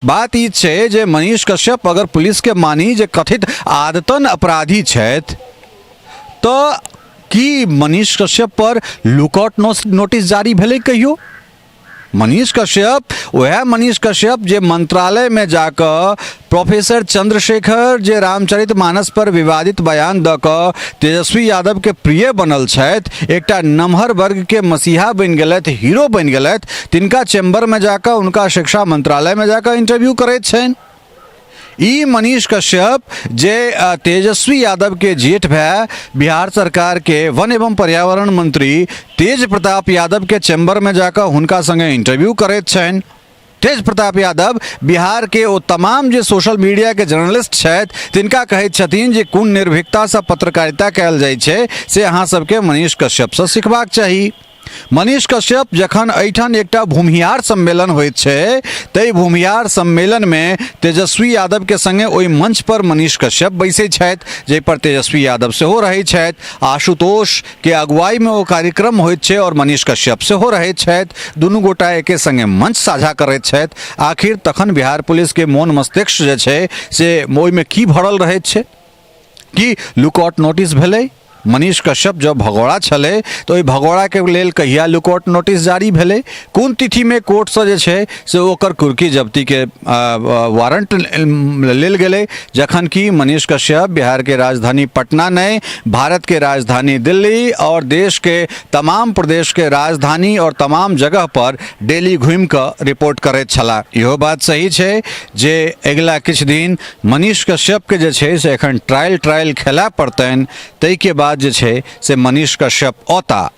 बात ई छै जे मनीष कश्यप अगर पुलिस के मानी जे कथित आदतन अपराधी छथि तऽ की मनीष कश्यप पर लुकआउट नोटिस जारी भेलै कहियो? मनीष कश्यप वह मनीष कश्यप जे मंत्रालय में जाकर प्रोफेसर चंद्रशेखर जे रामचरितमानस पर विवादित बयान द क तेजस्वी यादव के प्रिय बनल छथि, एकटा नमहर वर्ग के मसीहा बनि गेलथि, हीरो बनि गेलथि, तिनका चैम्बर में जाकर उनका शिक्षा मंत्रालय में जाकर इंटरव्यू करैत छनि। ई मनीष कश्यप जे तेजस्वी यादव के जेठ भाई बिहार सरकार के वन एवं पर्यावरण मंत्री तेज प्रताप यादव के चैम्बर में जाकर हुनका संगे इंटरव्यू करैत छनि। तेज प्रताप यादव बिहार के ओ तमाम जे सोशल मीडिया के जर्नलिस्ट छथि तिनका कहैत छथिन जे कोन निर्भीकता से पत्रकारिता कयल जाइ छै से अहाँ सबके मनीष कश्यप से सिखबाक चाही। मनीष कश्यप जखन एहिठाम एकटा भूमिहार सम्मेलन होइत छै ताहि भूमिहार सम्मेलन में तेजस्वी यादव के संगे ओहि मंच पर मनीष कश्यप बैसै छथि, जाहि पर तेजस्वी यादव सेहो रहै छथि, आशुतोष के अगुवाई में ओ कार्यक्रम होइत छै और मनीष कश्यप सेहो रहै छथि, दुनू गोटा एके संगे मंच साझा करैत छथि। आखिर तखन बिहार पुलिस के मोन मस्तिष्क जे छै से ओहिमे की भरल रहैत छै? की लुकआउट नोटिस भेलै? मनीष कश्यप जब भगोड़ा छले तो ओहि भगोड़ा के लेल कहिया लुकआउट नोटिस जारी भेलै? कोन तिथि में कोर्ट से जे छै से ओकर कुर्की जब्ती के वारंट लेल गेलै, जखन कि मनीष कश्यप बिहार के राजधानी पटना नहीं, भारत के राजधानी दिल्ली और देश के तमाम प्रदेश के राजधानी और तमाम जगह पर डेली घूम कर रिपोर्ट करैत छला। इहो बात सही छै जे अगिला किछु दिन मनीष कश्यप के जे छै से एखन ट्रायल खेला पड़तनि, ताहि के बाद जे छै से मनीष कश्यप औता।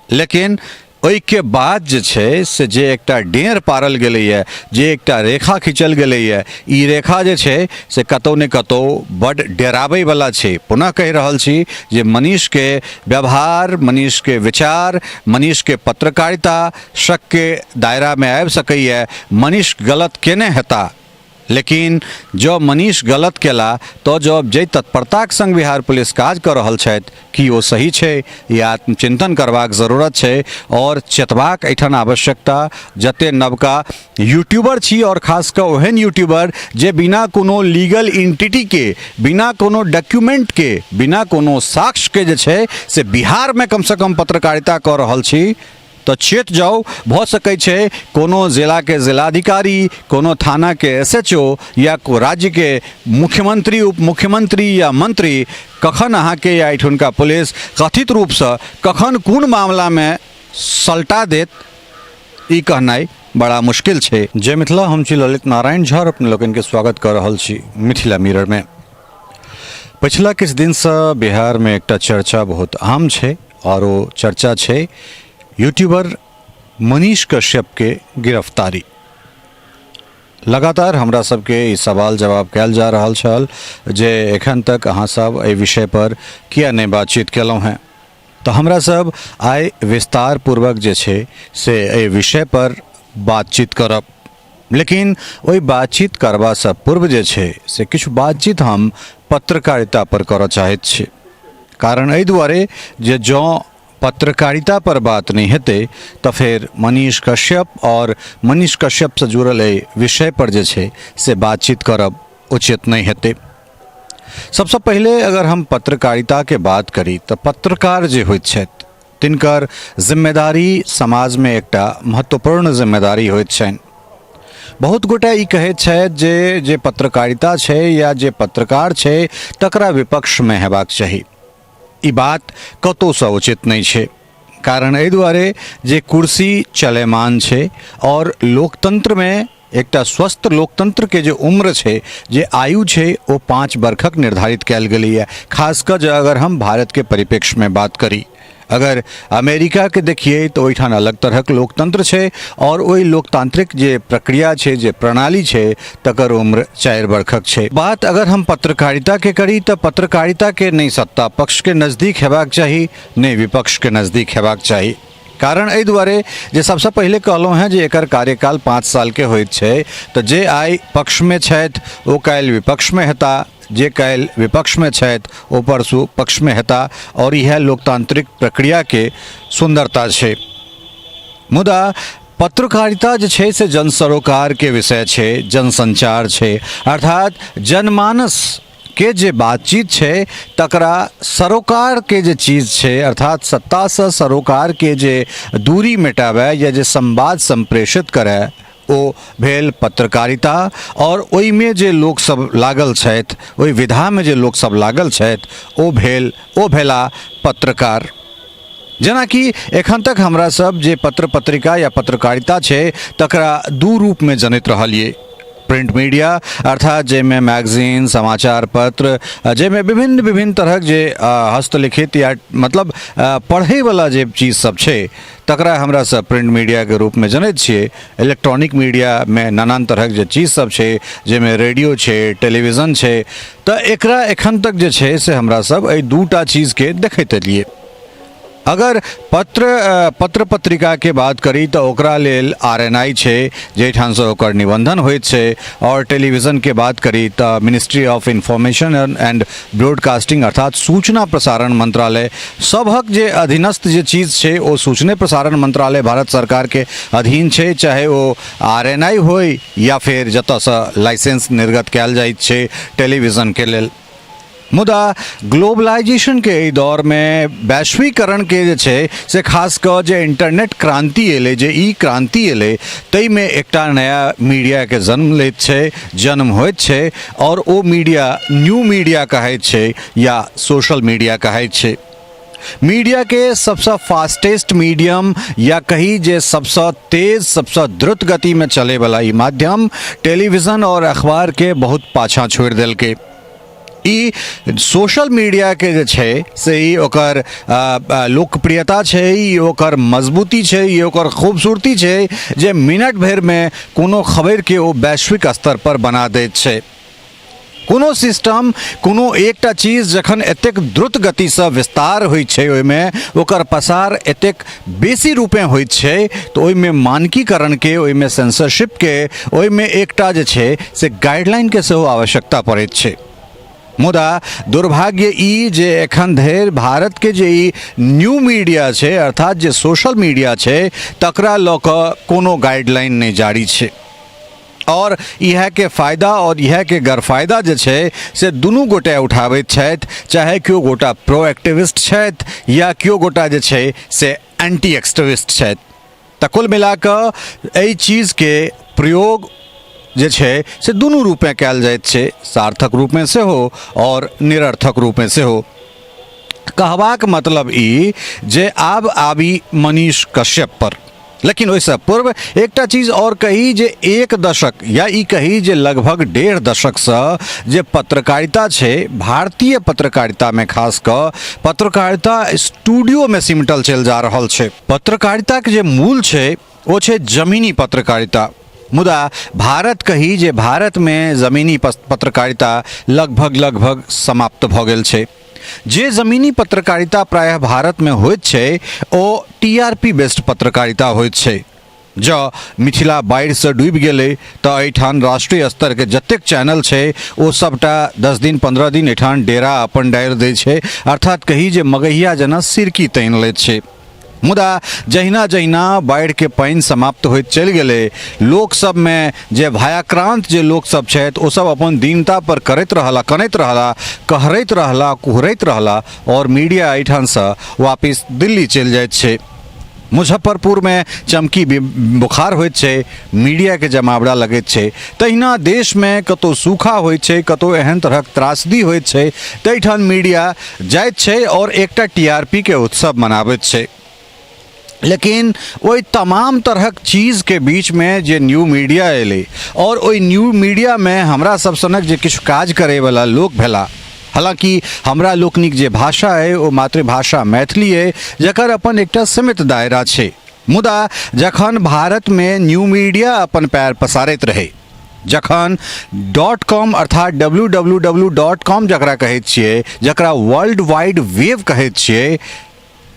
लेकिन ओहि के बाद जे छै से जे एकटा डेर पारल गेलैए, जे एकटा रेखा खींचल गेलैए, ई रेखा जे छै से कतौ ने कतौ बड डराबै वाला छै। पुनः कहि रहल छी जे मनीष के व्यवहार, मनीष के विचार, मनीष के पत्रकारिता शक के दायरा में आबि सकैए। मनीष गलत केने हेता, लेकिन जो मनीष गलत केला तो जब जे तत्परताक संग बिहार पुलिस काज कर रहल छथि कि ओ सही छै, ये आत्मचिंतन करबाक जरूरत छै और चेतबाक एठन आवश्यकता। जते नवका यूट्यूबर छी और खास कर ओहन यूट्यूबर जे बिना कोनो लीगल एंटिटी के, बिना कोनो डॉक्यूमेंट के, बिना कोनो साक्ष्य के जे छै से बिहार में कम से कम पत्रकारिता कर रहल छी, तो चेत जाओ। भ सकै छै कोनो जिला के जिलाधिकारी, कोनो थाना के SHO या को राज्य के मुख्यमंत्री, उप मुख्यमंत्री या मंत्री कखन अहाँ के या एठुनका पुलिस कथित रूप से कखन कोन मामला में सल्टा देत, ई कहनाइ बड़ा मुश्किल छै। जय मिथिला, हम छी ललित नारायण झा, अपने लोगन के स्वागत कर रहल छी मिथिला मिरर में। पिछला किछु दिन से बिहार में एकटा चर्चा बहुत आम छै और वो चर्चा छै यूट्यूबर मनीष कश्यप के गिरफ्तारी। लगातार हमरा सबके ई सवाल जवाब कयल जा रहल छल जे एखन तक अहाँ सब एहि विषय पर किया नहीं बातचीत केलहुँ हैं, तो हमरा सब आइ विस्तार पूर्वक जे छै से एहि विषय पर बातचीत करब। लेकिन ओहि बातचीत करबा से पूर्व जे छै से किछु बातचीत हम पत्रकारिता पर करऽ चाहैत छी। कारण एहि दुआरे जे जँ पत्रकारिता पर बात नहीं हेते तो फिर मनीष कश्यप और मनीष कश्यप से जुड़ल विषय पर जे छै से बातचीत करब उचित नहीं हेते। सबसे पहले अगर हम पत्रकारिता के बात करी तो पत्रकार जे होइत छथि तिनकर जिम्मेदारी समाज में एकटा महत्वपूर्ण जिम्मेदारी होइत छनि। बहुत गोटा ई कहैत छथि जे पत्रकारिता छै या जे पत्रकार छै तकरा विपक्ष में हेबाक चाही। ई बात कतौ से उचित नहीं छै। कारण एहि दुआरे जे कुर्सी चलयमान छै और लोकतंत्र में एकटा स्वस्थ लोकतंत्र के जे उम्र छै, जे आयु छै, वो 5 वर्षक निर्धारित कयल गेलैए। खासकर अगर हम भारत के परिप्रेक्ष्य में बात करी, अगर अमेरिका के देखिए तो ओहिठाम अलग तरहक लोकतंत्र छै और वही लोकतांत्रिक जे प्रक्रिया छै, जे प्रणाली छै, तकर उम्र 4 वर्षक छै। बात अगर हम पत्रकारिता के करी तो पत्रकारिता के नहीं सत्ता पक्ष के नजदीक हेबाक चाही, नहीं विपक्ष के नजदीक हेबाक चाही। कारण एहि दुआरे जे सबसे पहले कहलहुँ हैं जे एकर कार्यकाल 5 साल के होइत छै, तो जे आइ पक्ष में छथि ओ काल्हि विपक्ष में हेता, जे काल्हि विपक्ष में छथि ओ परसू पक्ष में हेता, और यह लोकतांत्रिक प्रक्रिया के सुंदरता छै। मुदा पत्रकारिता जे छै से जन सरोकार के विषय छै, जनसंचार छै, अर्थात जनमानस के जे बातचीत छै तकरा सरोकार के जे चीज छै अर्थात सत्ता से सरोकार के जे दूरी मिटाबै या जे संवाद संप्रेषित करे ओ भेल पत्रकारिता। और ओहिमे जे लोक सब लागल छथि, ओहि विधा में जे लोक सब लागल छथि ओ भेला पत्रकार। जेनाकि एखन तक हमरा सब जे पत्र पत्रिका या पत्रकारिता छै तकरा दू रूप में जनैत रहलिए। प्रिंट मीडिया अर्थात जैमें मैगजीन, समाचार पत्र, जैमें विभिन्न तरह जे हस्तलिखित या मतलब पढ़े वाला जे चीज सब छै तकरा हमरा सब प्रिंट मीडिया के रूप में जनैत छियै। इलेक्ट्रॉनिक मीडिया में नानान तरह जे चीज सब छै, जैमें रेडियो छै, टेलीविजन छै, तो एकरा एखन तक जे छै से हमरा सब एहि दूटा चीज के देखैत एलिए। अगर पत्र पत्रिका के बात करी तो ओकरा लेल RNI छै जेठान से ओकर निबंधन होइत छै, और टेलीविजन के बात करी तो ministry of information and broadcasting अर्थात सूचना प्रसारण मंत्रालय सभक जे अधीनस्थ जे चीज छै ओ सूचना प्रसारण मंत्रालय भारत सरकार के अधीन छै, चाहे वो RNI होय या फिर जतऽ से लाइसेंस निर्गत कयल जाइत छै टेलीविजन के लेल। मुदा ग्लोबलाइजेशन के एहि दौर में वैश्वीकरण के जे छै से खास कऽ जे इंटरनेट क्रांति एलै, जे ई क्रांति एलै ताहि में एकटा नया मीडिया के जन्म होइत छै और ओ मीडिया न्यू मीडिया कहैत छै या सोशल मीडिया कहैत छै। मीडिया के सबसे फास्टेस्ट मीडियम या कही जे सबसे तेज सबसे द्रुत गति में चले वाला ई माध्यम टेलीविजन और अखबार के बहुत पाछा छोड़ देलकै। ई सोशल मीडिया के जे छै से ई ओकर लोकप्रियता छै, ई ओकर मजबूती छै, ई ओकर खूबसूरती छै जे मिनट भर में कोनो खबर के ओ वैश्विक स्तर पर बना दैत छै। कोनो सिस्टम कोनो एकटा चीज जखन एतेक द्रुत गति से विस्तार होइत छै, ओहिमे ओकर पसार एतेक बेसी रूपे होइत छै तो ओहिमे मानकीकरण के, ओहिमे सेंसरशिप के, ओहिमे एकटा जे छै से गाइडलाइन के सेहो आवश्यकता पड़ैत छै। मुदा दुर्भाग्य ई जे एखन धरि भारत के जे ई न्यू मीडिया छै अर्थात जे सोशल मीडिया छै तकरा लऽ कऽ कोनो गाइडलाइन नहीं जारी छै, और यह के फायदा और यह के गरफायदा जे छै से दुनू गोटे उठाबैत छथि, चाहे केओ गोटा प्रो एक्टिविस्ट छथि या केओ गोटा जे छै से एंटी एक्टिविस्ट छथि। तऽ कुल मिला कऽ एहि चीज के प्रयोग जे छै से दुनू रूप में कयल जाइत छै, सार्थक रूप में सेहो और निरर्थक रूप में सेहो। कहबाक मतलब ई जे आब आबी मनीष कश्यप पर, लेकिन ओहिसँ पूर्व एकटा चीज और कही जे एक दशक या ई कही जे लगभग 1.5 दशक से जे पत्रकारिता छै, भारतीय पत्रकारिता में खास कऽ पत्रकारिता स्टूडियो में सिमटल चलि जा रहल छै। पत्रकारिता के जे मूल छै ओ छै जमीनी पत्रकारिता। मुदा भारत कही जे भारत में जमीनी पत्रकारिता लगभग समाप्त भऽ गेल छै। जे जमीनी पत्रकारिता प्रायः भारत में होइत छै ओ TRP बेस्ड पत्रकारिता होइत छै। जँ मिथिला बाढ़ि से डूबि गेलै तऽ एहिठाम राष्ट्रीय स्तर के जतेक चैनल छै ओ सबटा 10 दिन 15 दिन एहिठाम डेरा अपन डारि दै छै, अर्थात कही जे मगहिया जेना सिरकी तानि लैत छै। मुदा जहिना जहिना बाढ़ि के पानि समाप्त होइत चलि गेलै, लोक सब में जे भयाक्रांत जे लोक सब छथि ओ सब अपन दीनता पर करैत रहला, कनैत रहला, कहरैत रहला, कुहरैत रहला, और मीडिया एहिठाम से वापिस दिल्ली चलि जाइत छै। मुजफ्फरपुर में चमकी बुखार होइत छै, मीडिया के जमावड़ा लगैत छै। तहिना देश में कतौ सूखा होइत छै, कतौ एहन तरहक त्रासदी होइत छै, तहिठाम मीडिया जाइत छै और एकटा TRP के उत्सव मनाबैत छै। लेकिन वही तमाम तरहक चीज के बीच में जे न्यू मीडिया एलै और वही न्यू मीडिया में हमरा सब सनक जे किछु काज करे वाला लोक भेला, हालांकि हमरा लोकनिक जे भाषा है वो मातृभाषा मैथिली है जकर अपन एकटा सीमित दायरा छै। मुदा जखन भारत में न्यू मीडिया अपन पैर पसारैत रहे, जखन .com अर्थात www.com जकरा कहैत छियै, जकरा वर्ल्ड वाइड वेब कहैत छियै,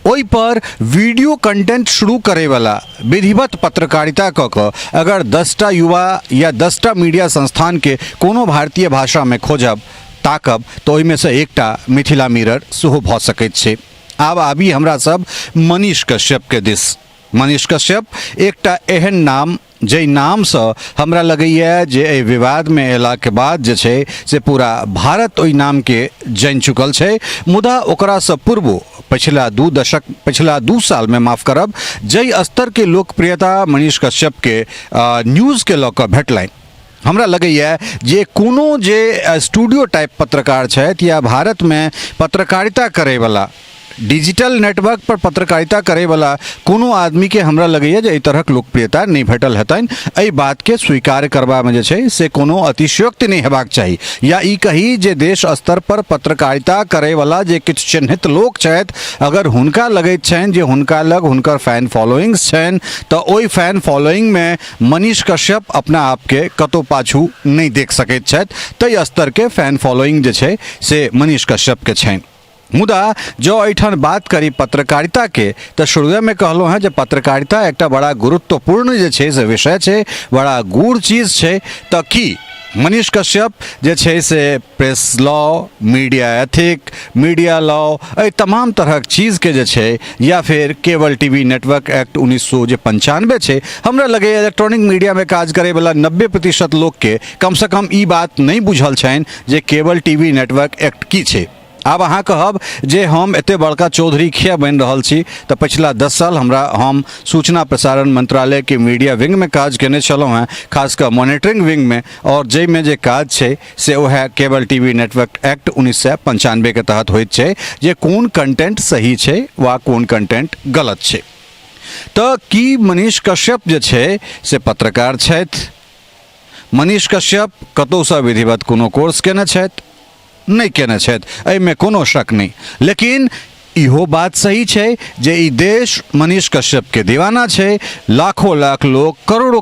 ओहि पर वीडियो कंटेंट शुरू करे वाला विधिवत पत्रकारिता कऽ अगर 10टा युवा या 10टा मीडिया संस्थान के कोनो भारतीय भाषा में खोजब ताकब तो ओहिमे से एकटा मिथिला मिरर सेहो भऽ सकैत छै। आब आबी हमरा सब मनीष कश्यप के दिस। मनीष कश्यप एकटा एहन नाम जै नाम से हमरा लगैया जे एहि विवाद में एला के बाद जे छै से पूरा भारत ओहि नाम के जानि चुकल छै। मुदा ओकरा से पूर्व पिछला दू साल में माफ करब जै स्तर के लोकप्रियता मनीष कश्यप के न्यूज के लऽ कऽ भेटलनि। हमरा लगैया जे कोनो जे स्टूडियो टाइप पत्रकार छथि या भारत में पत्रकारिता करैवला डिजिटल नेटवर्क पर पत्रकारिता करे वाला कोनो आदमी के हमरा लगैया जे एहि तरहक लोकप्रियता नहीं भेटल हेतनि। एहि बात के स्वीकार करबा में जे छै से कोनो अतिशयोक्ति नहीं हेबाक चाही, या ई कही जे देश स्तर पर पत्रकारिता करे वाला जे किछु चिन्हित लोक छथि अगर हुनका लगैत छनि जे हुनका लग हुनकर फैन फॉलोइंग्स छनि तऽ ओहि फैन फॉलोइंग में मनीष कश्यप अपना आप के कतौ पाछू नहीं देख सकैत छथि। ताहि स्तर के फैन फॉलोइंग जे छै से मनीष कश्यप के छनि। मुदा जो एहिठाम बात करी पत्रकारिता के तो शुरुए में कहलहुँ हैं जे पत्रकारिता एक बड़ा गुरुत्वपूर्ण जे छै से विषय छै, बड़ा गूढ़ चीज छै। तो की मनीष कश्यप जे छै से press law, media ethic, media law, एहि तमाम तरहक चीज के जे छै या फिर केबल टीवी नेटवर्क एक्ट 1995 छै, हमरा लगे इलेक्ट्रॉनिक मीडिया में काज करे वाला 90% लोग के कम से कम ई बात नहीं बुझल छनि जे केबल टीवी नेटवर्क एक्ट की छै। आब अहाँ कहब जे हम एते बड़का चौधरी खिया बनि रहल छी तऽ पिछला 10 साल हम सूचना प्रसारण मंत्रालय के मीडिया विंग में काज केने छलहुँ हैं, खासकर मॉनिटरिंग विंग में, और जाहिमे जे काज छै से वह केबल टीवी नेटवर्क एक्ट 1995 के तहत होइत छै जे कोन कंटेंट सही छै वा कोन कंटेंट गलत छै। तऽ की मनीष कश्यप जे छै से पत्रकार छथि? मनीष कश्यप कतौसँ विधिवत कोनो कोर्स केने छथि? नहीं केने छथि, एहिमे कोनो शक नहीं। लेकिन इहो बात सही छै जे ई देश मनीष कश्यप के दीवाना छै। लाखों लाख लोग, करोड़ों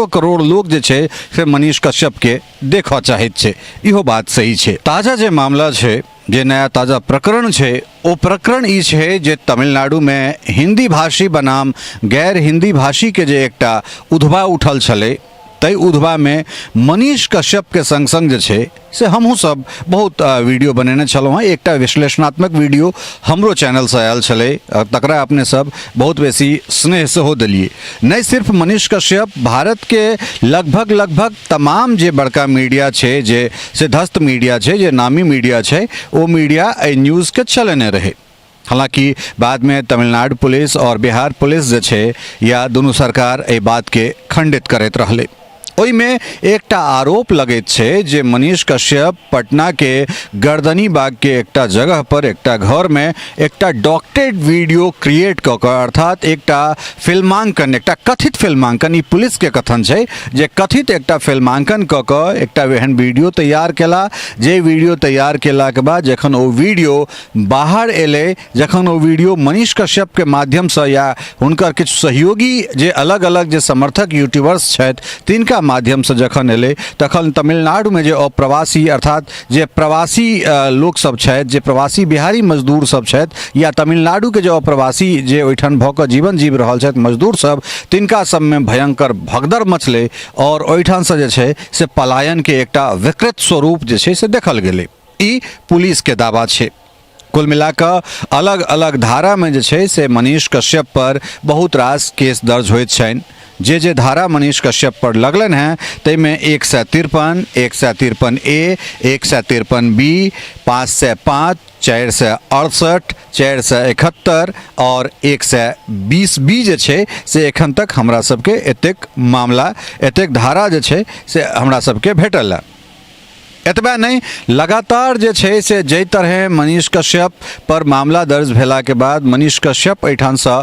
करोड़ लोग जे छै से मनीष कश्यप के देखऽ चाहैत छै। इहो बात सही छै। ताजा जे मामला छै, जे नया ताजा प्रकरण छै, ओ प्रकरण ई छै जे तमिलनाडु में हिंदी भाषी बनाम गैर हिंदी भाषी के जे एकटा उधवा उठल छलै, तई उधवा में मनीष कश्यप के संग संग जे छै से हमहूँ सब बहुत वीडियो बनेने छलहुँ हैं। एकटा विश्लेषणात्मक वीडियो हमरो चैनल से आयल छलै, तकरा अपने सब बहुत बेसी स्नेह सेहो देलिए। नहीं सिर्फ मनीष कश्यप, भारत के लगभग तमाम जे बड़का मीडिया छै, जे सिद्धस्त मीडिया छै, जे नामी मीडिया छै, ओ मीडिया एहि न्यूज़ के चलेने रहे। हालांकि बाद में तमिलनाडु पुलिस और बिहार पुलिस जे छै या दुनू सरकार एहि बात के खंडित करैत रहले। ओहि में एकटा आरोप लगैत छै जे मनीष कश्यप पटना के गर्दनी बाग के एकटा जगह पर एकटा घर में एकटा डॉक्टेड वीडियो क्रिएट कऽ कऽ, अर्थात एकटा फिल्मांकन, एकटा कथित फिल्मांकन, ई पुलिस के कथन छै जे कथित एकटा फिल्मांकन कऽ कऽ एकटा एहन वीडियो तैयार केला, जे वीडियो तैयार केला के बाद जखन ओ वीडियो बाहर एलै, जखन ओ वीडियो मनीष कश्यप के माध्यम से या हुनकर किछु सहयोगी जे अलग अलग जे समर्थक यूट्यूबर्स छथि तिनका माध्यम से जखन एलै, तखन तमिलनाडु में जे अप्रवासी अर्थात जे प्रवासी लोक सब छथि, जे प्रवासी बिहारी मजदूर सब छथि, या तमिलनाडु के जे अप्रवासी जे ओहिठाम भऽ कऽ जीवन जीव रहल छथि मजदूर सब, तिनका सब में भयंकर भगदड़ मचलै और ओहिठाम से जे छै से पलायन के एकटा विकृत स्वरूप जे छै से देखल गेलै। ई पुलिस के दावा छै। कुल मिलाकऽ अलग अलग धारा में जे छै से मनीष कश्यप पर बहुत रास केस दर्ज होइत छनि। जे धारा मनीष कश्यप पर लगलन हैं ताहिमे 153, 153 ए, 153 बी, 505, 468, 471 और 120 बी जे छै से एखन तक हमरा सबके एतेक मामला, एतेक धारा जे छै से हमरा सबके भेटल है। एतबे नहीं, लगातार जे छै से जै तरह मनीष कश्यप पर मामला दर्ज भेला के बाद मनीष कश्यप एहिठाम से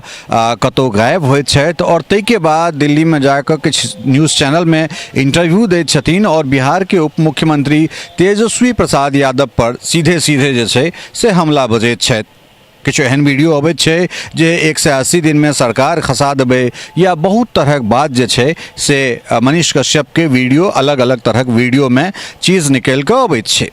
कतौ गायब होइत छथि और ताहि के बाद दिल्ली में जाकर किछु न्यूज़ चैनल में इंटरव्यू दैत छथिन और बिहार के उप मुख्यमंत्री तेजस्वी प्रसाद यादव पर सीधे जे छै से हमला बजैत छथि। किछु एहन वीडियो अबैत छै जे 180 दिन में सरकार खसा देबै, या बहुत तरहक बात जे छै से मनीष कश्यप के वीडियो, अलग अलग तरहक वीडियो में चीज निकल कऽ अबैत छै।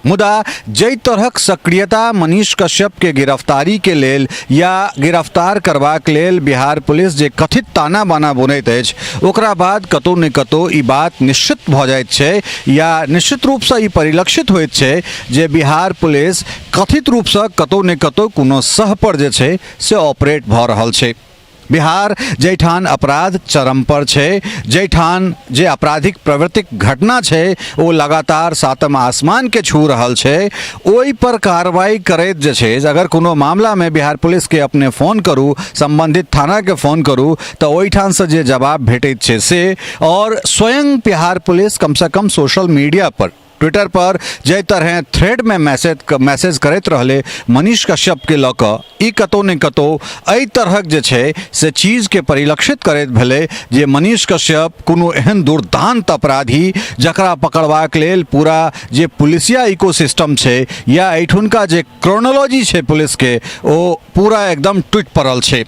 मुदा जै तरहक सक्रियता मनीष कश्यप के गिरफ्तारी के लेल या गिरफ्तार करबाक लेल बिहार पुलिस जे कथित ताना बाना बुनैत अछि, ओकरा बाद कतौ ने कतौ ई बात निश्चित भऽ जाइत छै या निश्चित रूप से ई परिलक्षित होइत छै जे बिहार पुलिस कथित रूप से कतौ ने कतौ कोनो सह पर जे छै से ऑपरेट भऽ रहल छै। बिहार जैठान अपराध चरम पर छै, जैठान जे आपराधिक प्रवृत्तिक घटना छै ओ लगातार सातम आसमान के छू रहल छै, ओहि पर कार्रवाई करैत जे छै, अगर कोनो मामला में बिहार पुलिस के अपने फोन करू, संबंधित थाना के फोन करू तो ओहिठान से जे जवाब भेटैत छै से, और स्वयं बिहार पुलिस कम से कम सोशल मीडिया पर, ट्विटर पर जै तरह थ्रेड में मैसेज करैत रहले मनीष कश्यप के लऽ कऽ, ई कतौ ने कतौ एहि तरहक जे छै से चीज के परिलक्षित करैत भेलै जे मनीष कश्यप कोनो एहन दुर्दांत अपराधी जकरा पकड़बाक लेल पूरा जे पुलिसिया इकोसिस्टम छै या एहिठुनका जे क्रोनोलॉजी छै पुलिस के ओ पूरा एकदम टूटि पड़ल छै।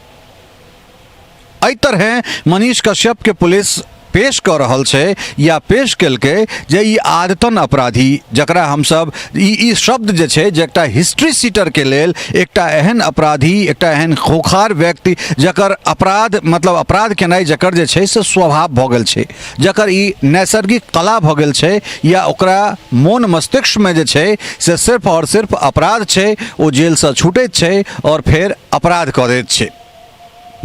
एहि तरह मनीष कश्यप के पुलिस पेश कर रहल छै या पेश केलकै जे ई आदतन अपराधी, जकरा हमसब ई शब्द जे छै जे एकटा हिस्ट्री सीटर के लेल एकटा एहन अपराधी, एकटा एहन खोखार व्यक्ति जकर अपराध मतलब अपराध केनाइ जकर जे छै से स्वभाव भऽ गेल छै, जकर ई नैसर्गिक कला भऽ गेल छै या ओकरा मोन मस्तिष्क में जे छै से सिर्फ और सिर्फ अपराध छै, ओ जेल से छूटैत छै और फेर अपराध कऽ दैत छै।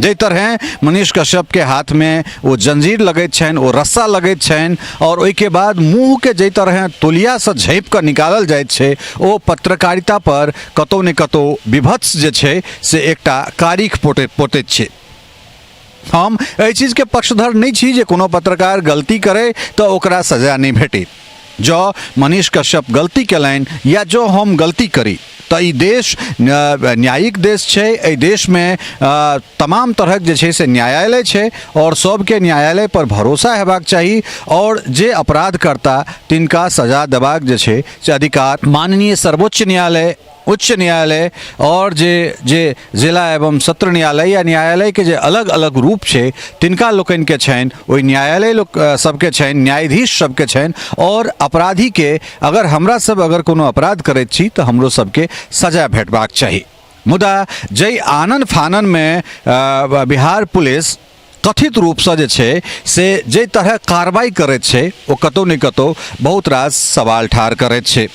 जै तरह मनीष कश्यप के हाथ में वो जंजीर लगैत छनि, वो रस्सा लगैत छनि और ओहिके बाद मुँह के जै तरह तोलिया से झाँपि कऽ निकालल जाइत छै, ओ पत्रकारिता पर कतौ ने कतौ विभत्स जे छै से एकटा कारिख पोतैत छै। हम एहि चीज के पक्षधर नहीं छी जे कोनो पत्रकार गलती करे तो ओकरा सजा नहीं भेटे। जो मनीष कश्यप गलती केलनि या जो हम गलती करी तो ई देश न्यायिक देश छै, एहि देश में तमाम तरहक जे छै से न्यायालय छै और सबके न्यायालय पर भरोसा हेबाक चाही और जे अपराध करता तिनका सजा देबाक जे छै से अधिकार माननीय सर्वोच्च न्यायालय, उच्च न्यायालय और जे जिला एवं सत्र न्यायालय या न्यायालय के जे अलग अलग रूप छै तिनका लोकनि के छनि, ओहि न्यायालय लोक सबके छनि, न्यायाधीश सबके छनि और अपराधी के अगर हमरा सब अगर कोनो अपराध करैत छी तो हमरो सबके सजा भेटबाक चाही। मुदा जै आनन फानन में बिहार पुलिस कथित रूप से जे छै से जे तरह कार्रवाई करैत छै ओ कतौ ने कतौ बहुत रास सवाल ठाढ़ करैत छै।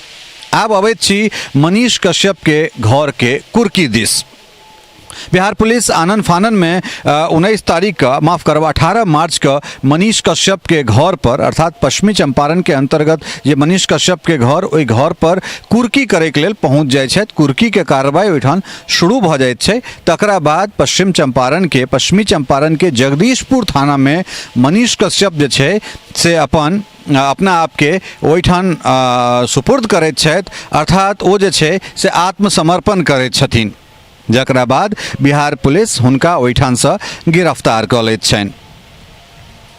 आब अबैत छी मनीष कश्यप के घर के कुर्की दिस। बिहार पुलिस आनन फानन में 19 तारीख का माफ करब 18 मार्च का मनीष कश्यप के घर पर अर्थात पश्चिमी चंपारण के अंतर्गत जे मनीष कश्यप के घर, ओहि घर पर कुर्की करे के लेल पहुंच जाय छै। कुर्की के कार्रवाई ओहिठाम शुरू भ जाइत छै। तकरा बाद पश्चिमी चंपारण के जगदीशपुर थाना में मनीष कश्यप जे छै से अपना आप के ओहिठाम सुपुर्द करैत छथि, अर्थात ओ जे छै से आत्मसमर्पण करैत छथिन, जकरा बाद बिहार पुलिस हुनका ओहिठाम से गिरफ्तार कऽ लैत छनि।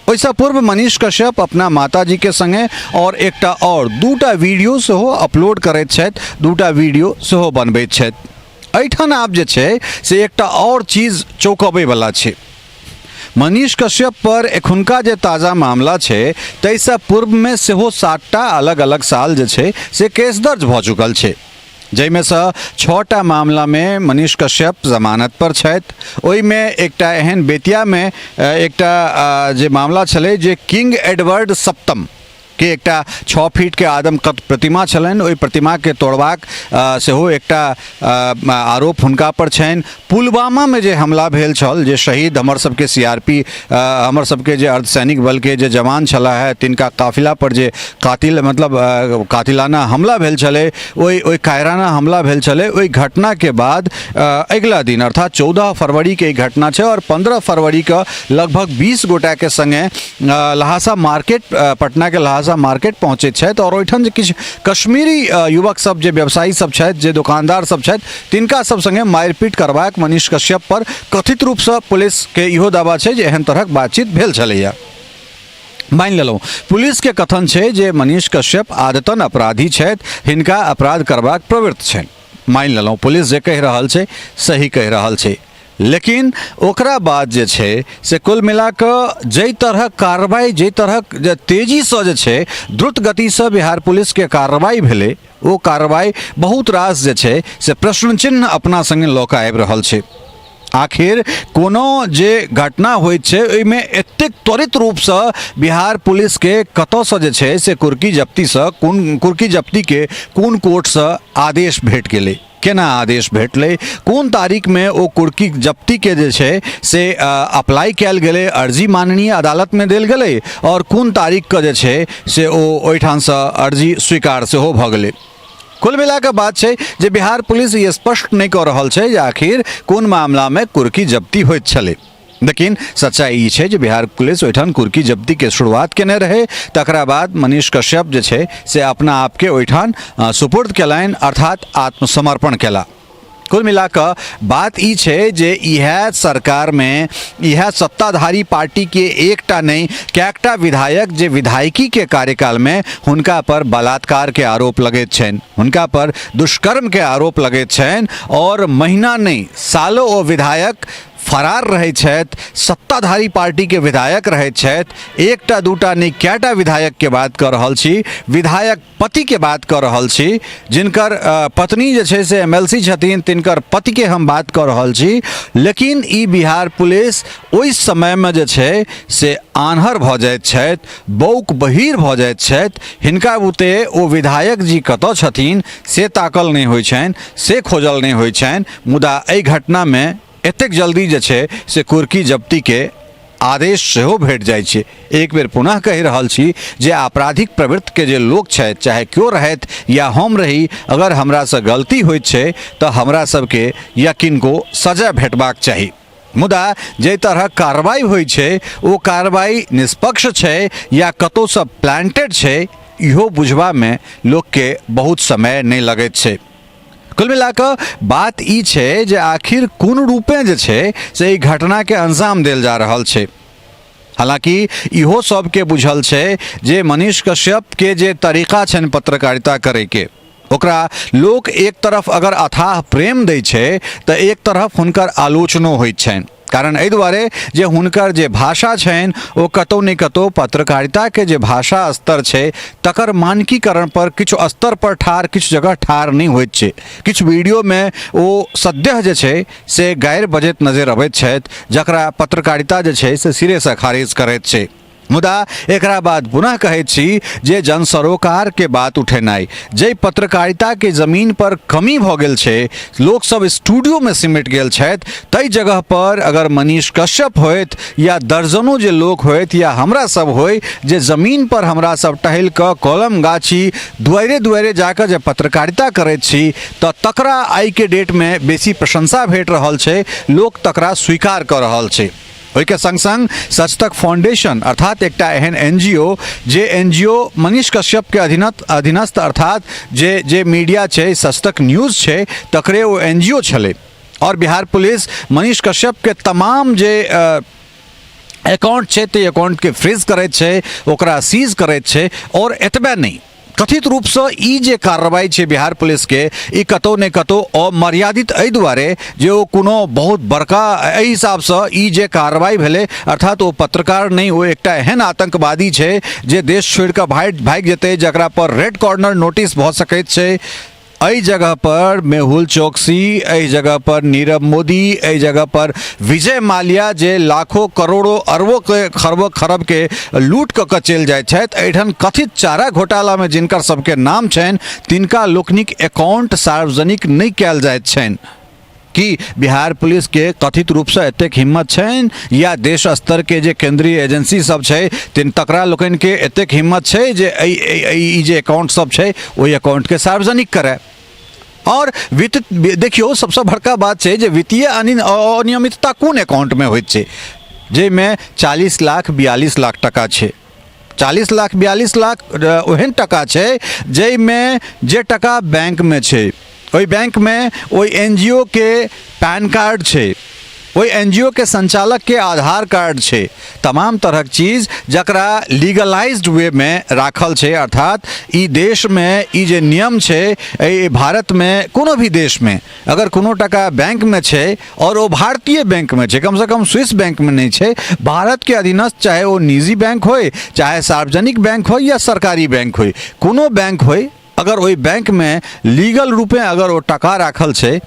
ओहिसँ पूर्व मनीष कश्यप अपना माताजी के संगे और एकटा और दूटा वीडियो सेहो अपलोड करैत छथि, दूटा वीडियो सेहो बनबैत छथि। एहिठाम आब जे छै से एकटा और चीज चौंकाबै वाला छै। मनीष कश्यप पर एखुनका जे ताज़ा मामला छै ताहिसँ पूर्व में सेहो 7टा अलग अलग साल जे छै से केस दर्ज भऽ चुकल छै, जाहिमे से 6टा मामला में मनीष कश्यप जमानत पर छथि। ओहि में एकटा एहन बेतिया में एकटा जे मामला छलै जे किंग एडवर्ड सप्तम के एकटा 6 फीट के आदमकद प्रतिमा छलनि, ओहि प्रतिमा के तोड़बाक सेहो एकटा आरोप हुनका पर छनि। पुलवामा में जे हमला भेल छल, जे शहीद हमर सबके सीआरपी हमर सबके जे अर्धसैनिक बल के जे जवान छला है तिनका काफिला पर जे कातिलाना हमला भेल छलै, ओहि कायराना हमला भेल छलै, ओहि घटना के बाद अगिला दिन अर्थात 14 फरवरी के घटना छै और 15 फरवरी का लगभग 20 गोटा के संगे लहासा मार्केट पटना के लहासा मार्केट पहुँचे छथि और ओहिठाम जे किछु कश्मीरी युवक सब जे व्यवसायी सब छथि, जे दुकानदार सब छथि, तिनका सब संगे मारपीट करबाक मनीष कश्यप पर कथित रूप से पुलिस के इहो दावा छै जे एहन तरहक बातचीत भेल छलैया। मानि लेलहुँ पुलिस के कथन छै जे मनीष कश्यप आदतन अपराधी छथि, हिनका अपराध करबाक प्रवृत्ति छनि। मानि लेलहुँ पुलिस जे कहि रहल छै सही कहि रहल छै, लेकिन ओकरा बाद जे छै से कुल मिला कऽ जै तरह कार्रवाई, जै तरह तेजी से जे छै द्रुत गति से बिहार पुलिस के कार्रवाई भेलै, ओ कार्रवाई बहुत रास जे छै से प्रश्न चिन्ह अपना संगे लऽ कऽ आबि रहल छै। आखिर कोनो जे घटना होइत छै ओहिमे एतेक त्वरित रूप से बिहार पुलिस के कतऽ से जे छै से कुर्की जब्ती के कोन कोर्ट से आदेश भेट गेलै, केना आदेश भेटलै, कोन तारीख में ओ कुर्की जब्ती के जे छै से अप्लाई कयल गेलै, अर्जी माननीय अदालत में देल गेलै, और कोन तारीख के जे छै से ओ ओहिठाम से अर्जी स्वीकार सेहो भऽ गेलै। कुल मिला के बात छै जे बिहार पुलिस ये स्पष्ट नहीं कऽ रहल छै जे आखिर कोन मामला में कुर्की जब्ती होइत छलै। लेकिन सच्चाई ई छै जे बिहार पुलिस ओहिठाम कुर्की जब्ती के शुरुआत केने रहे, तकरा बाद मनीष कश्यप जे छै से अपना आप के ओहिठाम सुपुर्द केलनि, अर्थात आत्मसमर्पण केला। कुल मिला कऽ बात ई छै जे इएह सरकार में इएह सत्ताधारी पार्टी के एकटा नहीं कैकटा विधायक जे विधायकी के कार्यकाल में हुनका पर बलात्कार के आरोप लगैत छनि, हुनका पर दुष्कर्म के आरोप लगैत छनि, और महीना नहीं सालों ओ विधायक फरार रहे छथि, सत्ताधारी पार्टी के विधायक रहे छथि। एकटा दूटा नहीं कैटा विधायक के बात कर रहल छी, विधायक पति के बात कर रहल छी, जिनकर पत्नी जे छै से एमएलसी छथिन, तिनकर पति के हम बात कर रहल छी। लेकिन ई बिहार पुलिस ओहि समय में जे छै से आन्हर भऽ जाइत छथि, बौक बहीर भऽ जाइत छथि, हिनका बुते ओ विधायक जी कतऽ छथिन से ताकल नहीं होइ छनि, से खोजल नहीं होइ छनि। मुदा एहि घटना में एतेक जल्दी जे छै से कुर्की जब्ती के आदेश सेहो भेट जाइ छै। एक बेर पुनः कहि रहल छी जे आपराधिक प्रवृत्ति के जे लोग छै, चाहे क्यों रहत या हम रही, अगर हमरा से गलती होइत छै तऽ हमरा सबके या किनको सजा भेटबाक चाही। मुदा जे तरह कार्रवाई होइ छै ओ कार्रवाई निष्पक्ष छै या कतौ से प्लांटेड छै, इहो बुझबा में लोग के बहुत समय नहीं लगैत छै। कुल मिला कऽ बात ई छै जे आखिर कोन रूपे जे छै से ई घटना के अंजाम देल जा रहल छै। हालांकि इहो सबके बुझल छै जे मनीष कश्यप के जे तरीका छनि पत्रकारिता करे के, ओकरा लोग एक तरफ अगर अथाह प्रेम दै छै तऽ एक तरफ हुनकर आलोचनो होइत छनि। कारण एहि दुआरे जे हुनकर जे भाषा छनि ओ कतौ ने कतौ पत्रकारिता के जे भाषा स्तर छै तकर मानकीकरण पर किछु स्तर पर ठार, किछु जगह ठार नहीं होइत छै। किछु वीडियो में ओ सद्यह जे छै से गारि बजैत नजर अबैत छथि, जकरा पत्रकारिता जे छै से सिरे से खारिज करैत छै। मुदा एकरा बाद पुनः कहैत छी जे जन सरोकार के बात उठेनाई, जे पत्रकारिता के जमीन पर कमी भऽ गेल छै, लोग सब स्टूडियो में सिमट गेल छथि, तई जगह पर अगर मनीष कश्यप होइत या दर्जनों जे लोग होइत या हमरा सब होय जे जमीन पर हमरा सब टहल कऽ कलम गाछी दुआरे दुआरे जाकर जे पत्रकारिता करैत छी तऽ तकरा आई के डेट में बेसी प्रशंसा भेट रहल छै, लोग तकरा स्वीकार कर रहल छै। ओहिके संग संग सच तक फाउंडेशन अर्थात एकटा एहन एनजीओ जे एनजीओ मनीष कश्यप के अधीनस्थ अर्थात जे मीडिया छै, सच तक न्यूज छै, तकरे ओ एनजीओ छलै। और बिहार पुलिस मनीष कश्यप के तमाम जे अकाउंट छै ते अकाउंट के फ्रीज करैत छै, ओकरा सीज करैत छै। और एतबे नहीं, कथित रूप से ई जे कार्रवाई छै बिहार पुलिस के, ई कतौ ने कतौ अमर्यादित एहि दुआरे जे ओ कोनो बहुत बड़का एहि हिसाब से ई जे कार्रवाई भेलै, अर्थात ओ पत्रकार नहीं, ओ एकटा एहन आतंकवादी छै जे देश छोड़ कऽ भागि जेतै, जकरा पर रेड कॉर्नर नोटिस भऽ सकैत छै। एहि जगह पर मेहुल चौकसी, एहि जगह पर नीरव मोदी, एहि जगह पर विजय माल्या जे लाखों करोड़ों अरबों के खरब के लूट कऽ चलि जाइत छथि, एहिठाम कथित चारा घोटाला में जिनकर सबके नाम छनि तिनका लोकनिक अकाउंट सार्वजनिक नहीं कयल जाइत छनि। कि बिहार पुलिस के कथित रूप से एतेक हिम्मत छनि या देश स्तर के जे केंद्रीय एजेंसी सब छै तिन तकरा लोकनि के एतेक हिम्मत छै जे ई जे अकाउंट सब छै ओहि अकाउंट के सार्वजनिक करे। और वित्त देखियो सबसे बड़का बात छै जे वित्तीय अनियमितता कोन अकाउंट में होइत छै, जाहिमे 40 लाख 42 लाख टका छै। 40 लाख 42 लाख ओहन टका छै जाहिमे जे टका बैंक में छै, ओहि बैंक में ओहि एनजीओ के पैन कार्ड छै, ओहि एनजीओ के संचालक के आधार कार्ड छै, तमाम तरहक चीज जकरा लीगलाइज्ड वे में राखल छै। अर्थात ई देश में ई जे नियम छै, ई भारत में कोनो भी देश में अगर कोनो टका बैंक में छै और वो भारतीय बैंक में छै, कम से कम स्विस बैंक में नहीं छै, भारत के अधीनस्थ, चाहे वो निजी बैंक होय, चाहे सार्वजनिक बैंक हो या सरकारी बैंक होय, कोनो बैंक होय, अगर वही बैंक में लीगल रूपे अगर वो टका राखल छै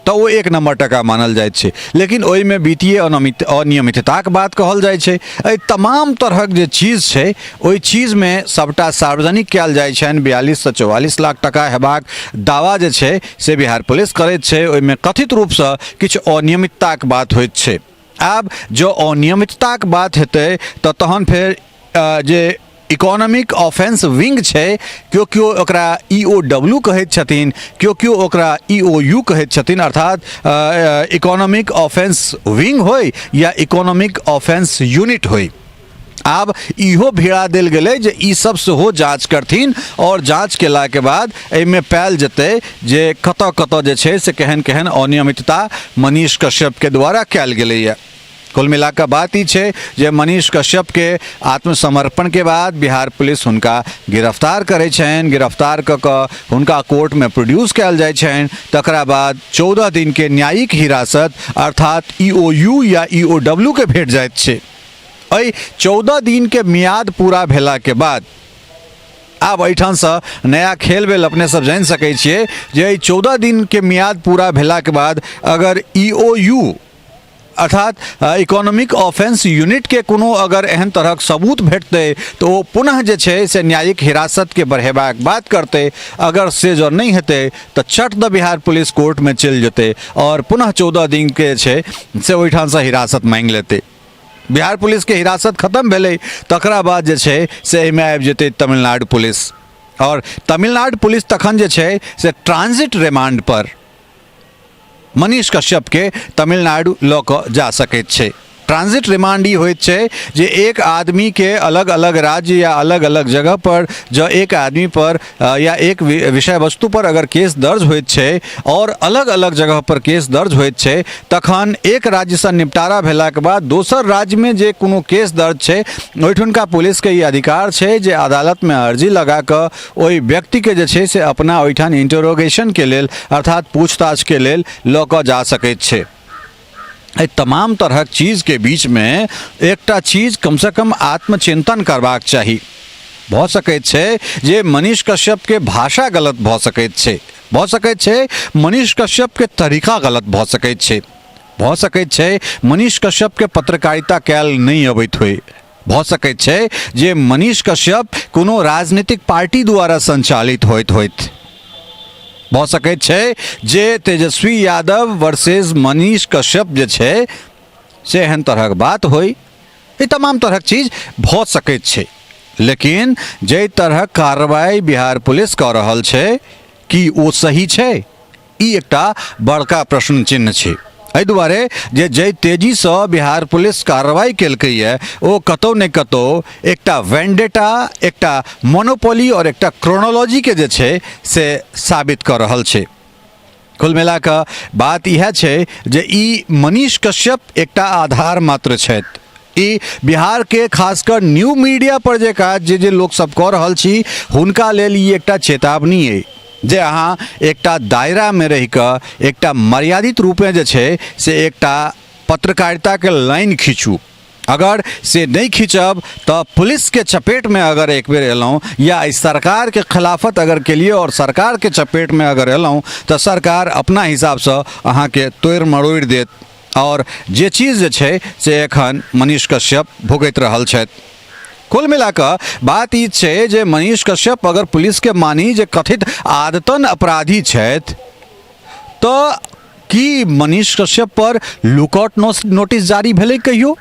तो वो एक नंबर टका मानल जाए छे। लेकिन ओहि में वित्तीय अनियमितताक बात कहल जाए छे। एहि तमाम तरहक जे चीज छे ओहि चीज में सबटा सार्वजनिक कयल जाए छनि। 42 से 44 लाख टका हेबाक दावा जे छे से बिहार पुलिस करैत छे। ओहि में कथित रूप से किछु अनियमितताक बात होइत छे। आब जो अनियमितताक बात हेतै तो तहन फेर जे इकोनॉमिक ऑफेंस विंग छे, केओ ओकरा EOW कहैत छथिन, केओ ओकरा EOU कहैत छथिन, अर्थात इकोनॉमिक ऑफेंस विंग होय या इकोनॉमिक ऑफेंस यूनिट होय। आब इहो भिड़ा देल गेलै जे ई सब सेहो जांच करथिन और जांच केला के बाद एहिमे पायल जेतै जे कतऽ कतऽ जे छै से केहन केहन अनियमितता मनीष कश्यप के द्वारा कयल गेलैए। कुल मिलाकर बात ई छै जे मनीष कश्यप के आत्मसमर्पण के बाद बिहार पुलिस हुनका गिरफ्तार करे छनि। गिरफ्तार कऽ कऽ हुनका कोर्ट में प्रोड्यूस कयल जाइ छनि। तकरा बाद 14 दिन के न्यायिक हिरासत अर्थात EOU या EOW के भेट जाइत छै। एहि 14 दिन के मियाद पूरा भेला के बाद आब एहिठाम से नया खेल भेल। अपने सब जानि सकै छियै जे 14 दिन के मियाद पूरा भेला के बाद अगर EOU अर्थात इकोनॉमिक ऑफेंस यूनिट के कोनो अगर एहन तरहक सबूत भेटतै तो वो पुनः जे छै से न्यायिक हिरासत के बढ़ेबाक बात करतै। अगर से जो नहीं हेतै तो चट द बिहार पुलिस कोर्ट में चलि जेतै और पुनः 14 दिन के छै से ओहिठाम से हिरासत मांगि लेतै। बिहार पुलिस के हिरासत खत्म भेलै तकरा बाद जे छै से एहिमे आबि जेतै तमिलनाडु पुलिस। और तमिलनाडु पुलिस तखन जे छै से ट्रांजिट रिमांड पर मनीष कश्यप के तमिलनाडु लऽ कऽ जा सकैत छै। ट्रांजिट रिमांड ई होइत छै जे एक आदमी के अलग अलग राज्य या अलग अलग जगह पर जो एक आदमी पर या एक विषय वस्तु पर अगर केस दर्ज होइत छै और अलग अलग जगह पर केस दर्ज होइत छै तखन एक राज्य से निपटारा भेला के बाद दोसर राज्य में जे कोनो केस दर्ज छै ओहिठुनका पुलिस के ई अधिकार छै जे अदालत में अर्जी लगा कऽ ओहि व्यक्ति के जे छै से अपना ओहिठाम इंटरोगेशन के लेल अर्थात पूछताछ के लेल लऽ कऽ जा सकैत छै। एहि तमाम तरहक चीज के बीच में एकटा चीज कम से कम आत्मचिंतन करबाक चाही। भऽ सकैत छै जे मनीष कश्यप के भाषा गलत भऽ सकैत छै, मनीष कश्यप के तरीका गलत भऽ सकैत छै, मनीष कश्यप के पत्रकारिता कयल नहीं अबैत होय, भऽ सकैत छै जे मनीष कश्यप कोनो राजनीतिक पार्टी द्वारा संचालित होइत भऽ सकैत छै जे तेजस्वी यादव वर्सेस मनीष कश्यप जे छै से एहन तरहक बात होय। ये तमाम तरहक चीज भऽ सकैत छै। लेकिन जे तरहक कार्रवाई बिहार पुलिस कऽ रहल छै कि ओ सही छै, ई एकटा बड़का प्रश्न चिन्ह छै। एहि दुआरे जे जै तेजी से बिहार पुलिस कार्रवाई केलकैए ओ कतौ ने कतौ एकटा वेंडेटा, एकटा मोनोपोली और एकटा क्रोनोलॉजी के जे छै से साबित कर रहल छै। कुल मिला कऽ बात इएह छै जे ई मनीष कश्यप एकटा आधार मात्र छथि। ई बिहार के खासकर न्यू मीडिया पर जे काज जे लोग सब कऽ रहल छी हुनका लेल ई एकटा चेतावनी अइ जे अहाँ एकटा दायरा में रहि कऽ एकटा मर्यादित रूपे जे छै से एकटा पत्रकारिता के लाइन खींचू। अगर से नहीं खींचब तो पुलिस के चपेट में अगर एक बेर एलौं या इस सरकार के खिलाफत अगर के लिए और सरकार के चपेट में अगर एलौं तो सरकार अपना हिसाब से अहाँ के तोड़ मरोड़ देत। और जे चीज जे छै से एखन मनीष कश्यप भुगत रहल छथि। कुल मिलाकर बात ई छै जे मनीष कश्यप अगर पुलिस के मानी जे कथित आदतन अपराधी छथि तो की मनीष कश्यप पर लुकआउट नोटिस जारी भेलै कहियो?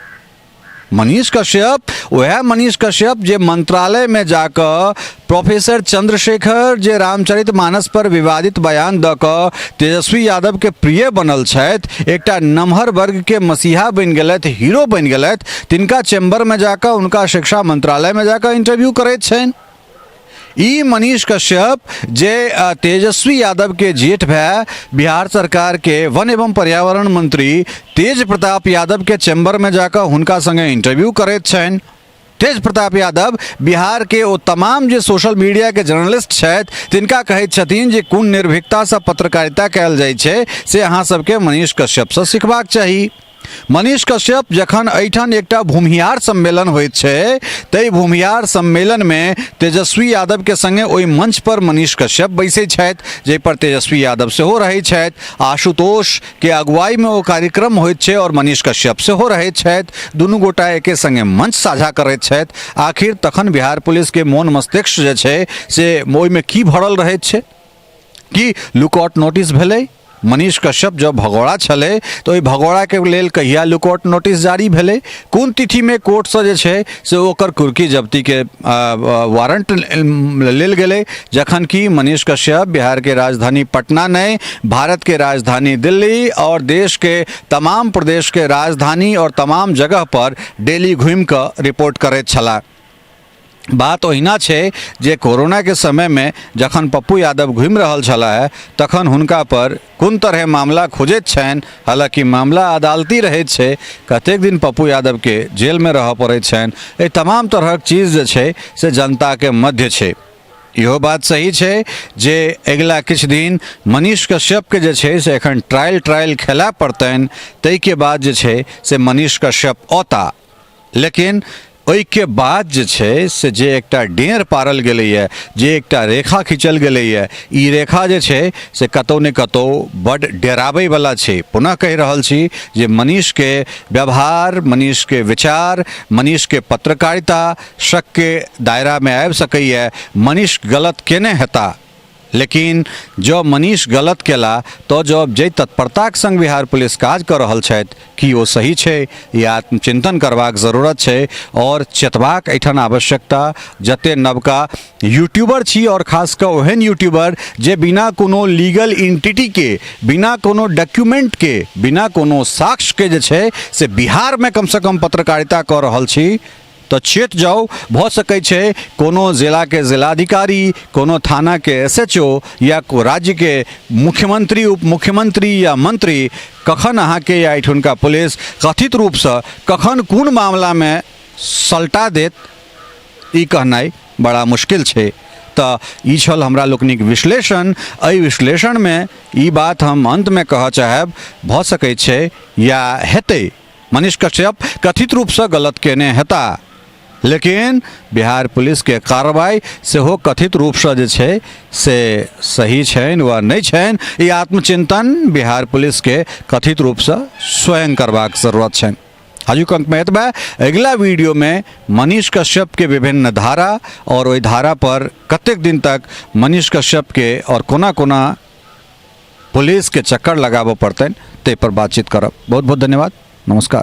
मनीष कश्यप वह मनीष कश्यप जे मंत्रालय में जाकर प्रोफेसर चंद्रशेखर जे रामचरितमानस पर विवादित बयान द कऽ तेजस्वी यादव के प्रिय बनल छथि, एकटा नमहर वर्ग के मसीहा बनि गेलथि, हीरो बनि गेलथि, तिनका चैम्बर में जाकर उनका शिक्षा मंत्रालय में जाकर इंटरव्यू करैत छनि। ई मनीष कश्यप जे तेजस्वी यादव के जेठ भाई बिहार सरकार के वन एवं पर्यावरण मंत्री तेज प्रताप यादव के चैम्बर में जाकर हुनका संगे इंटरव्यू करैत छनि। तेज प्रताप यादव बिहार के ओ तमाम जे सोशल मीडिया के जर्नलिस्ट छथि तिनका कहैत छथिन जे कोन निर्भीकता से पत्रकारिता कयल जाइ छै से अहाँ सबके मनीष कश्यप से सिखबाक चाही। मनीष कश्यप जखन एठान एकटा भूमिहार सम्मेलन होइत छै ताहि भूमिहार सम्मेलन में तेजस्वी यादव के संगे ओहि मंच पर मनीष कश्यप बैसै छथि, जाहि पर तेजस्वी यादव सेहो रहै छथि। आशुतोष के अगुवाई में ओ कार्यक्रम होइत छै और मनीष कश्यप सेहो रहै छथि। दुनू गोटा एके संगे मंच साझा करैत छथि। आखिर तखन बिहार पुलिस के मोन मस्तिष्क जे छै से ओहिमे की भरल रहैत छै? कि लुकआउट नोटिस भेलै? मनीष कश्यप जब भगोड़ा छले तो ओहि भगोड़ा के लेल कहिया लुकआउट नोटिस जारी भेलै? कोन तिथि में कोर्ट से जे छै से ओकर कुर्की जब्ती के वारंट लेल गेलै, जखन कि मनीष कश्यप बिहार के राजधानी पटना नहीं, भारत के राजधानी दिल्ली और देश के तमाम प्रदेश के राजधानी और तमाम जगह पर डेली घूमि कऽ रिपोर्ट करैत छलाह। बात ओहिना छै जे कोरोना के समय में जखन पप्पू यादव घूमि रहल छलाह तखन हुनका पर कोन तरह मामला खोजैत छनि। हालांकि मामला अदालती रहैत छै, कतेक दिन पप्पू यादव के जेल में रहऽ पड़ैत छनि। एहि तमाम तरहक चीज जे छै से जनता के मध्य छै। इहो बात सही छै जे अगिला किछु दिन मनीष कश्यप के जे छै से एखन ट्रायल खेला पड़तनि, ताहिके बाद जे छै से मनीष कश्यप औता। लेकिन ओहिके बाद जे छै से जे एकटा डेर पारल गेलैए, जे एकटा रेखा खींचल गेलैए, ई रेखा जे छै से कतौ ने कतौ बड डेराबैवला छै। पुनः कहि रहल छी जे मनीष के व्यवहार, मनीष के विचार, मनीष के पत्रकारिता शक के दायरा में आबि सकैए। मनीष गलत केने हेता, लेकिन जो मनीष गलत केला तो जब जे तत्परताक संग बिहार पुलिस काज कर रहल छथि कि ओ सही छै, या आत्मचिंतन करबाक जरूरत छै और चेतबाक एठन आवश्यकता। जते नवका यूट्यूबर छी और खास कऽ ओहन यूट्यूबर जे बिना कोनो लीगल एंटिटी के, बिना कोनो डॉक्यूमेंट के, बिना कोनो साक्ष्य के जे छै से बिहार में कम से कम पत्रकारिता कर रहल छी, तो चेत जाओ। भऽ सकै छै कोनो जिला के जिलाधिकारी, कोनो थाना के SHO या को राज्य के मुख्यमंत्री, उप मुख्यमंत्री या मंत्री कखन अहाँ के या एठुनका पुलिस कथित रूप से कखन कोन मामला में सल्टा देत, ई कहनाइ बड़ा मुश्किल छै। तो ई छल हमरा लोकनिक विश्लेषण। एहि विश्लेषण में ई बात हम अंत में कहऽ चाहब, भऽ सकै छै या हेतै मनीष कश्यप कथित रूप से गलत केने हेता, लेकिन बिहार पुलिस के कार्रवाई सेहो कथित रूप से जे छै से सही छनि वा नहीं छनि, ई आत्मचिंतन बिहार पुलिस के कथित रूप से स्वयं करबाक जरूरत छनि। आजुक अंक में एतबे। अगला वीडियो में मनीष कश्यप के विभिन्न धारा और ओहि धारा पर कतेक दिन तक मनीष कश्यप के और कोना कोना पुलिस के चक्कर लगाबऽ पड़तनि ताहि पर बातचीत करब। बहुत बहुत धन्यवाद, नमस्कार।